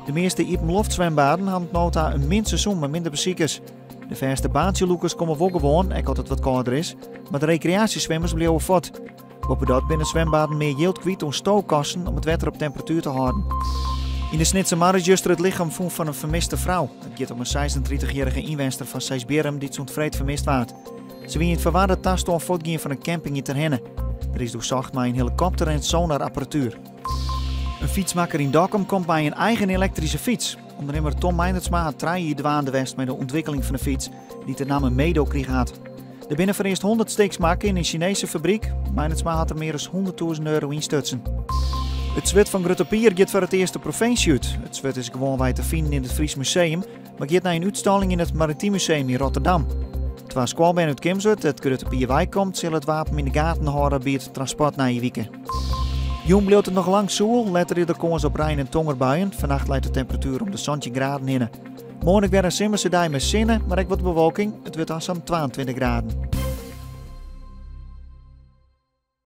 De meeste openloftzwembaden hadden nota een min seizoen met minder bezoekers. De verste baantjeloekers komen wel gewoon, ook als het wat kouder is, maar de recreatiezwemmers bleven voort. Bovendien binnen zwembaden meer geld kwijt om stookkasten om het water op temperatuur te houden. In de Snitse markt juist het lichaam van een vermiste vrouw. Het gaat om een 36-jarige inwoner van Seisberum die zo'n vreed vermist werd. Ze wie in het verwarde tasten voortgaan van een camping in Terhenne. Er is doorzocht met een helikopter en sonarapparatuur. Een fietsmaker in Dokkum komt bij een eigen elektrische fiets. Ondernemer Tom Meinertsma had 3 jaar dwaande west met de ontwikkeling van de fiets die de naam Medo kreeg had. Er binnen voor eerst 100 stuks maken in een Chinese fabriek. Meinertsma had er meer dan €100.000 in stutsen. Het zwet van Grutte Pier gaat voor het eerste provincie uit. Het zwet is gewoon wij te vinden in het Fries Museum, maar gaat naar een uitstalling in het Maritiem Museum in Rotterdam. Terwijl squalben uit Kimzut het Grutte Pierwijk komt, zal het wapen in de gaten houden bij het transport naar je weekend. Jong bleef het nog lang zoel, later in de kans op Rijn en Tongerbuien. Vannacht leidt de temperatuur om de 20 graden in. Morgen weer een simmerse dag met zinnen, maar ook wat bewolking. Het wordt dan zo'n 22 graden.